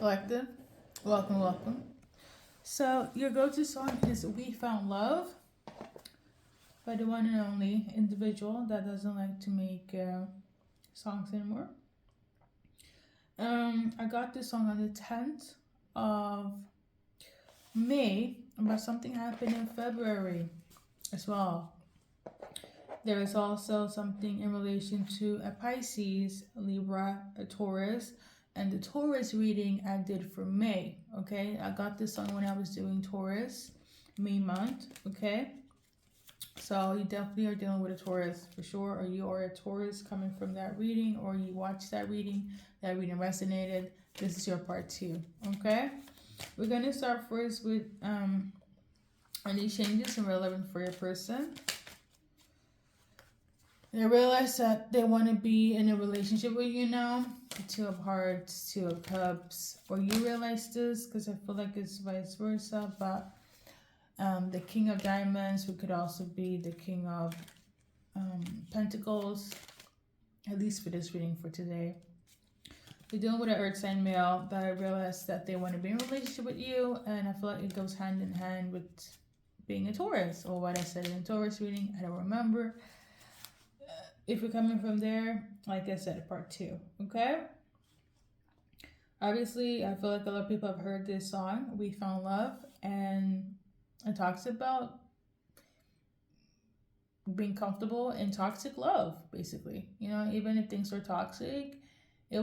Collective, welcome, welcome. So, your go to song is We Found Love by the one and only individual that doesn't like to make songs anymore. I got this song on the 10th of May, but something happened in February as well. There is also something in relation to a Pisces, a Libra, a Taurus, and the Taurus reading I did for May. Okay, I got this song when I was doing Taurus, May month. Okay, so you definitely are dealing with a Taurus for sure, or you are a Taurus coming from that reading, or you watched that reading resonated. This is your part 2. Okay, we're gonna start first with any changes and relevant for your person. They realize that they want to be in a relationship with you now. The 2 of Hearts, 2 of Cups. Or you realize this because I feel like it's vice versa. But the King of Diamonds, who could also be the King of Pentacles. At least for this reading for today. You're dealing with an Earth sign male that I realize that they want to be in a relationship with you. And I feel like it goes hand in hand with being a Taurus. Or what I said in Taurus reading. I don't remember. If you're coming from there, like I said, part 2, okay? Obviously, I feel like a lot of people have heard this song, We Found Love, and it talks about being comfortable in toxic love, basically. You know, even if things are toxic, it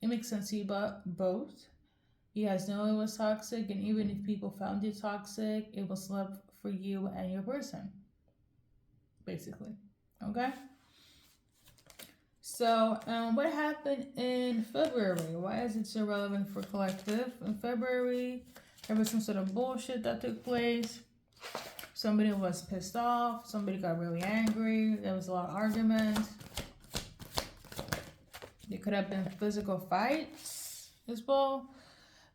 makes sense to you about both. You guys know it was toxic, and even if people found it toxic, it was love for you and your person, basically, okay? So, what happened in February? Why is it so relevant for collective? In February, there was some sort of bullshit that took place. Somebody was pissed off. Somebody got really angry. There was a lot of arguments. There could have been physical fights as well.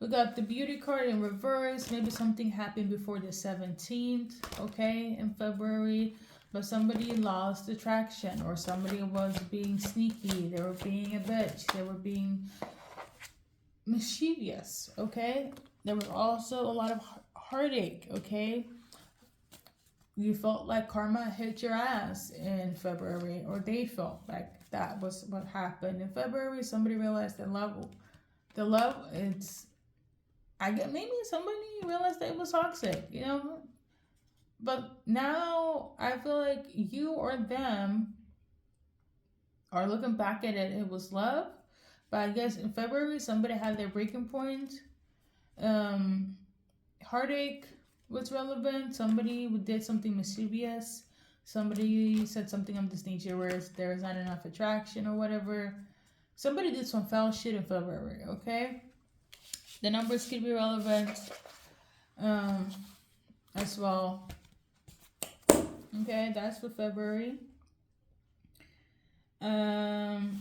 We got the beauty card in reverse. Maybe something happened before the 17th, okay, in February. But somebody lost attraction, or somebody was being sneaky. They were being a bitch. They were being mischievous, okay? There was also a lot of heartache, okay? You felt like karma hit your ass in February, or they felt like that was what happened. In February, somebody realized that maybe somebody realized that it was toxic, you know? But now I feel like you or them are looking back at it. It was love. But I guess in February, somebody had their breaking point. Heartache was relevant. Somebody did something mischievous. Somebody said something of this nature where there is not enough attraction or whatever. Somebody did some foul shit in February, okay? The numbers could be relevant as well. Okay, that's for February. In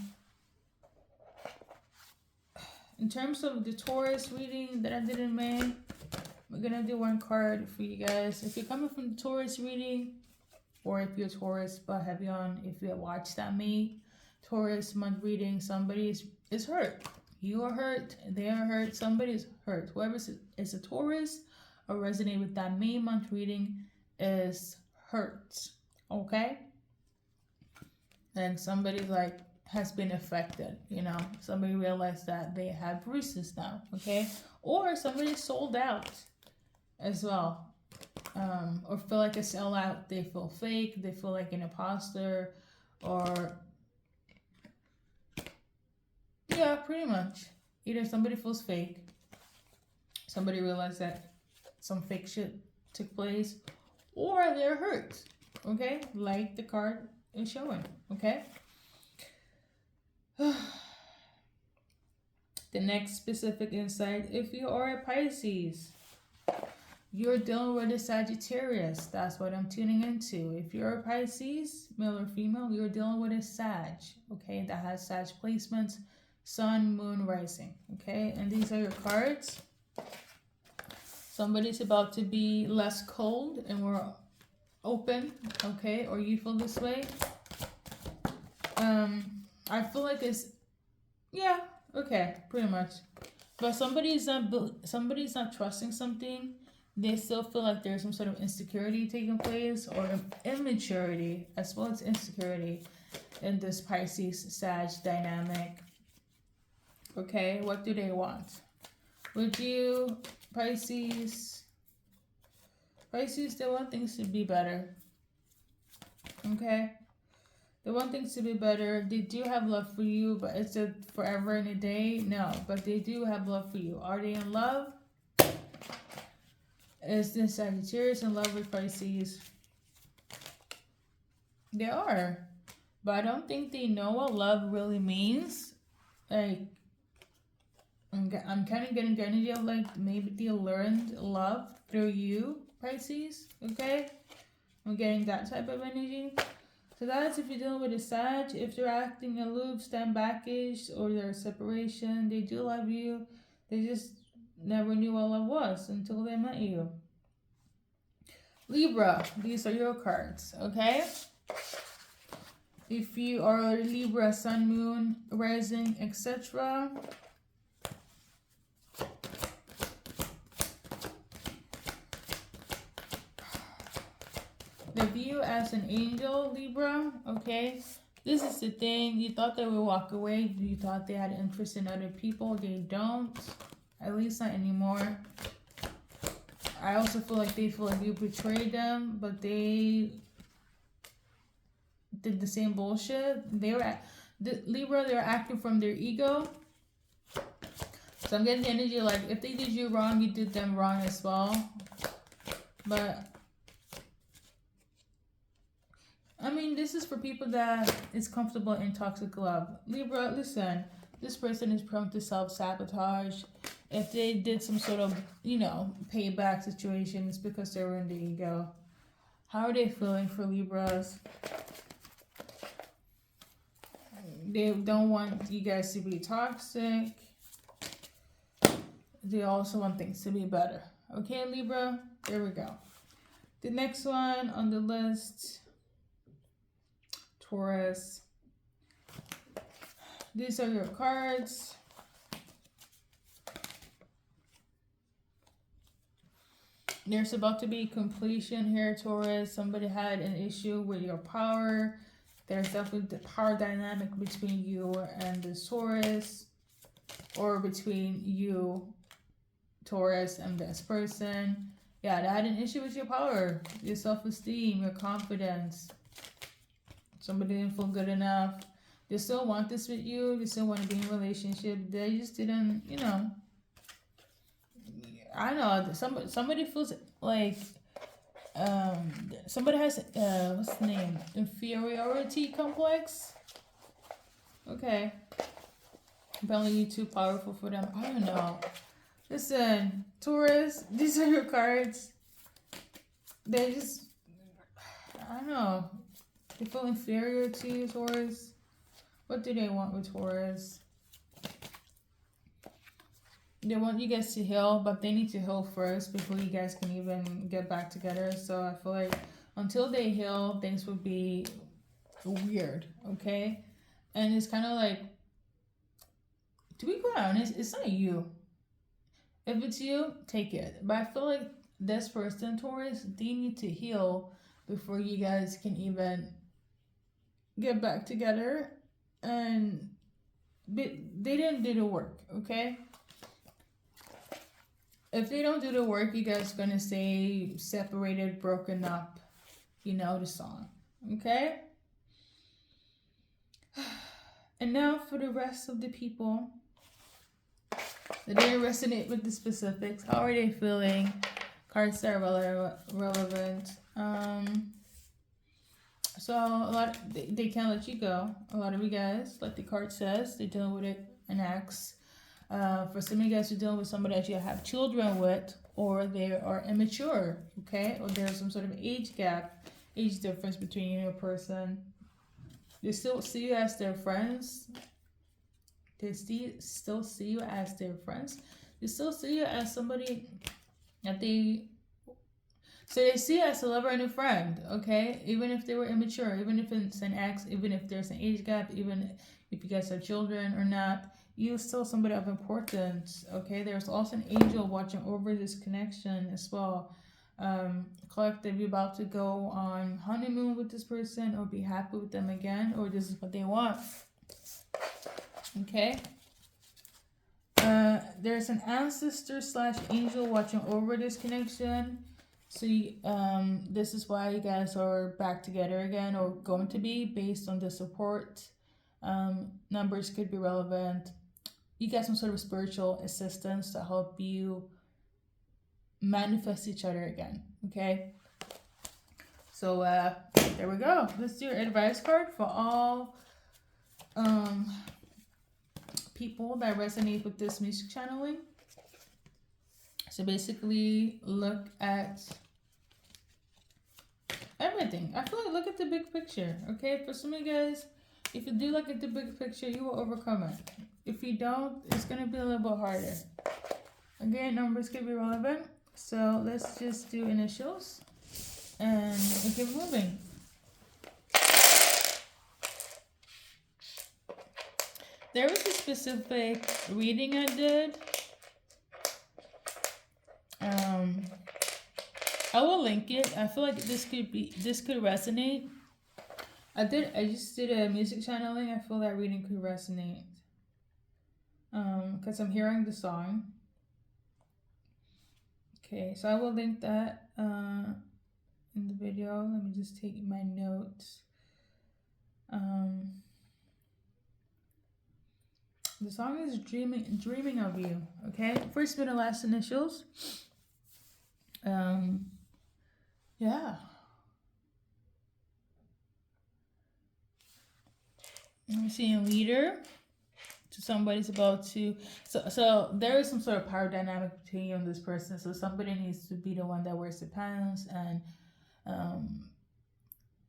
terms of the Taurus reading that I did in May, we're gonna do one card for you guys. If you're coming from the Taurus reading, or if you're Taurus but heavy on, if you have watched that May Taurus month reading, somebody is hurt. You are hurt. They are hurt. Somebody is hurt. Whoever is a Taurus or resonate with that May month reading is hurt, okay? And somebody has been affected, you know. Somebody realized that they have bruises now, okay? Or somebody sold out as well, or feel like a sellout. They feel fake. They feel like an imposter, or yeah, pretty much. Either somebody feels fake. Somebody realized that some fake shit took place. Or they're hurt, okay? Like the card is showing, okay? The next specific insight, if you are a Pisces, you're dealing with a Sagittarius. That's what I'm tuning into. If you're a Pisces, male or female, you're dealing with a Sag, okay? That has Sag placements, Sun, Moon, Rising, okay? And these are your cards. Somebody's about to be less cold and more open, okay? Or you feel this way. I feel like it's, yeah, okay, pretty much. But somebody's not trusting something. They still feel like there's some sort of insecurity taking place, or immaturity as well as insecurity in this Pisces Sag dynamic. Okay, what do they want? Would you, Pisces? Pisces, they want things to be better. Okay? They want things to be better. They do have love for you, but it's a forever and a day? No, but they do have love for you. Are they in love? Is this Sagittarius in love with Pisces? They are. But I don't think they know what love really means. Like, I'm kind of getting the energy of like maybe they learned love through you, Pisces. Okay? I'm getting that type of energy. So that's if you're dealing with a Sag. If they're acting aloof, stand backish, or they're a separation, they do love you. They just never knew what love was until they met you. Libra, these are your cards, okay? If you are Libra, Sun, Moon, Rising, etc. They view you as an angel, Libra, okay? This is the thing. You thought they would walk away. You thought they had interest in other people. They don't. At least not anymore. I also feel like they feel like you betrayed them, but they did the same bullshit. Libra, they're acting from their ego. So I'm getting the energy like if they did you wrong, you did them wrong as well. But I mean, this is for people that is comfortable in toxic love. Libra, listen, this person is prone to self-sabotage. If they did some sort of, payback situations because they were in the ego. How are they feeling for Libras? They don't want you guys to be toxic. They also want things to be better. Okay, Libra? There we go. The next one on the list, Taurus. These are your cards. There's about to be completion here, Taurus. Somebody had an issue with your power. There's definitely the power dynamic between you and the Taurus, or between you, Taurus, and this person. Yeah, they had an issue with your power, your self-esteem, your confidence. Somebody didn't feel good enough. They still want this with you. They still want to be in a relationship. They just didn't, I don't know. Somebody feels like somebody has what's the name? Inferiority complex. Okay. Apparently you're too powerful for them. I don't know. Listen, Taurus, these are your cards. They just, I don't know. They feel inferior to you, Taurus. What do they want with Taurus? They want you guys to heal, but they need to heal first before you guys can even get back together. So I feel like until they heal, things will be weird, okay? And it's kind of like, to be quite honest, it's not you. If it's you, take it. But I feel like this person, Taurus, they need to heal before you guys can even get back together. And they didn't do the work, okay? If they don't do the work, you guys gonna stay separated, broken up. You know the song, okay? And now for the rest of the people that didn't resonate with the specifics. How are they feeling? Cards that are relevant. So a lot they can't let you go. A lot of you guys, like the card says, they're dealing with an ex. For some of you guys, you're dealing with somebody that you have children with, or they are immature, okay? Or there's some sort of age gap, age difference between you and your person. They still see you as their friends. They still see you as their friends. They still see you as somebody that so they see you as a lover and a friend, okay? Even if they were immature, even if it's an ex, even if there's an age gap, even if you guys have children or not, you're still somebody of importance. Okay, there's also an angel watching over this connection as well. Collective, you're about to go on honeymoon with this person or be happy with them again, or this is what they want. Okay. There's an ancestor slash angel watching over this connection. So this is why you guys are back together again, or going to be, based on the support. Numbers could be relevant. You get some sort of spiritual assistance to help you manifest each other again. Okay. So there we go. Let's do your advice card for all people that resonate with this music channeling. So basically, look at everything. I feel like look at the big picture. Okay, for some of you guys, if you do look at the big picture, you will overcome it. If you don't, it's gonna be a little bit harder. Again, numbers could be relevant. So let's just do initials and we keep moving. There was a specific reading I did. I will link it. I feel like this could resonate. I just did a music channeling. I feel that reading could resonate. Because I'm hearing the song. Okay, so I will link that in the video. Let me just take my notes. The song is dreaming of you. Okay, first, middle, last initials. Yeah. I'm seeing a leader. So somebody's about to. So there is some sort of power dynamic between you and this person. So somebody needs to be the one that wears the pants, and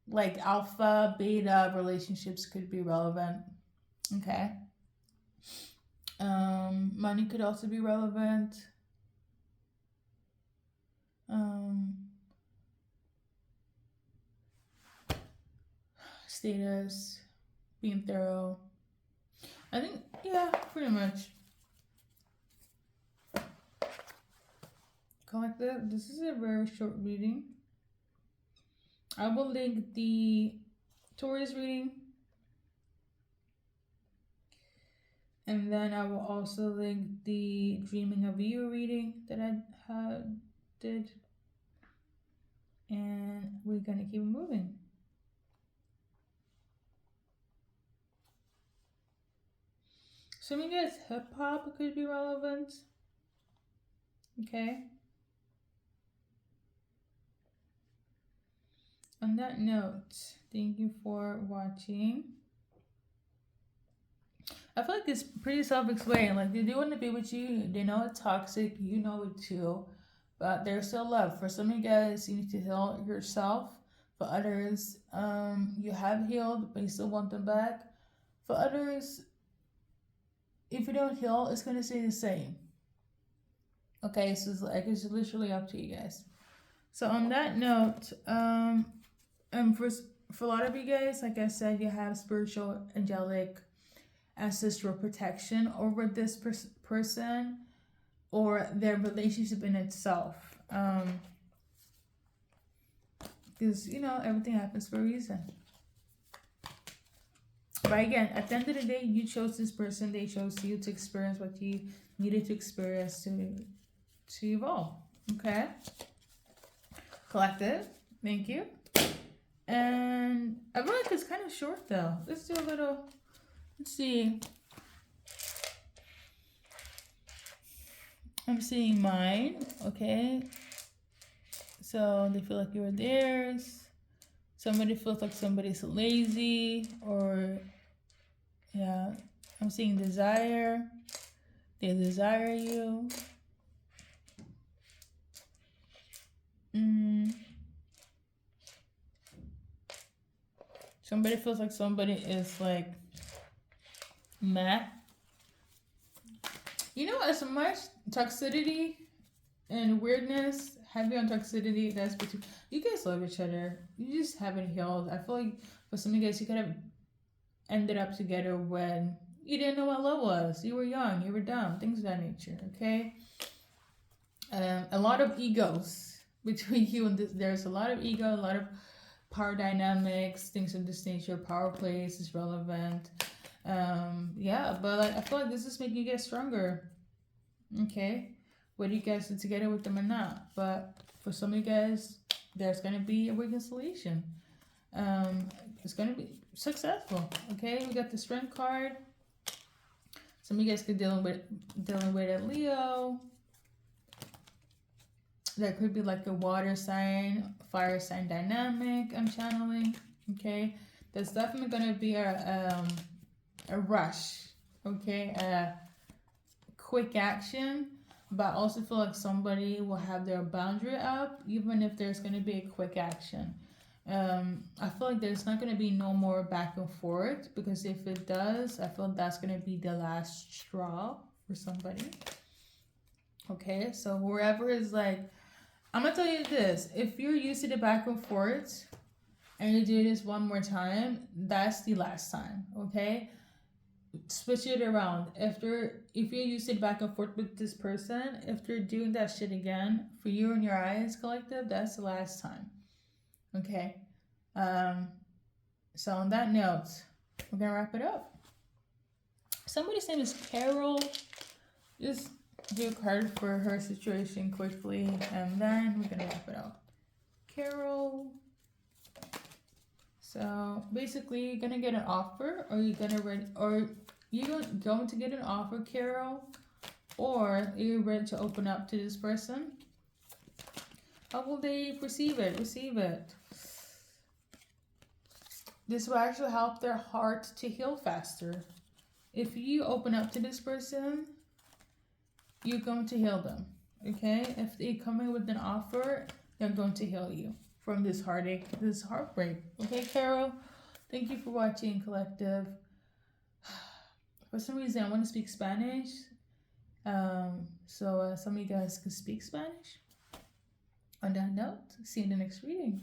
like alpha, beta relationships could be relevant. Okay. Money could also be relevant. Status, being thorough. I think, yeah, pretty much. Collective, this is a very short reading. I will link the Taurus reading. And then I will also link the Dreaming of You reading that I did. And we're going to keep moving. So, I guess hip hop could be relevant. Okay. On that note, thank you for watching. I feel like it's pretty self-explained. Like, they do want to be with you. They know it's toxic. You know it too. But there's still love. For some of you guys, you need to heal yourself. For others, you have healed, but you still want them back. For others, if you don't heal, it's going to stay the same. Okay, so it's literally up to you guys. So on that note, for a lot of you guys, like I said, you have spiritual, angelic, ancestral protection over this person or their relationship in itself. Because, everything happens for a reason. But again, at the end of the day, you chose this person. They chose you to experience what you needed to experience to evolve. Okay? Collective. Thank you. And I feel like it's kind of short, though. Let's do a little... Let's see. I'm seeing mine. Okay. So they feel like you're theirs. Somebody feels like somebody's lazy, or yeah, I'm seeing desire. They desire you. Somebody feels like somebody is like meh. As much toxicity and weirdness, heavy on toxicity, that's between you guys love each other. You just haven't healed. I feel like for some of you guys, you could have ended up together when You didn't know what love was. You were young. You were dumb. Things of that nature. Okay. A lot of egos between you and this. There's a lot of ego, a lot of power dynamics, things of this nature. Power plays is relevant. Yeah, but like I feel like this is making you guys stronger. Okay, whether you guys are together with them or not, but for some of you guys, there's gonna be a reconciliation. Um, it's gonna be successful. Okay, we got the Strength card. Some of you guys could dealing with a Leo. That could be like a water sign, fire sign dynamic. I'm channeling. Okay, there's definitely gonna be a rush. Okay, a quick action, but I also feel like somebody will have their boundary up, even if there's gonna be a quick action. I feel like there's not gonna be no more back and forth, because if it does, I feel like that's gonna be the last straw for somebody. Okay, so whoever is like, I'm gonna tell you this: if you're used to the back and forth, and you do this one more time, that's the last time. Okay, switch it around. If you're used to back and forth with this person, if they're doing that shit again, for you and your eyes collective, that's the last time. Okay. So on that note, we're gonna wrap it up. Somebody's name is Carol. Just do a card for her situation quickly, and then we're gonna wrap it up. Carol. So basically, you're gonna get an offer, or you're going to get an offer, Carol, or you're ready to open up to this person. How will they receive it? Receive it. This will actually help their heart to heal faster. If you open up to this person, you're going to heal them. Okay? If they come in with an offer, they're going to heal you from this heartache, this heartbreak. Okay, Carol? Thank you for watching, Collective. For some reason, I want to speak Spanish. So some of you guys can speak Spanish. On that note, see you in the next reading.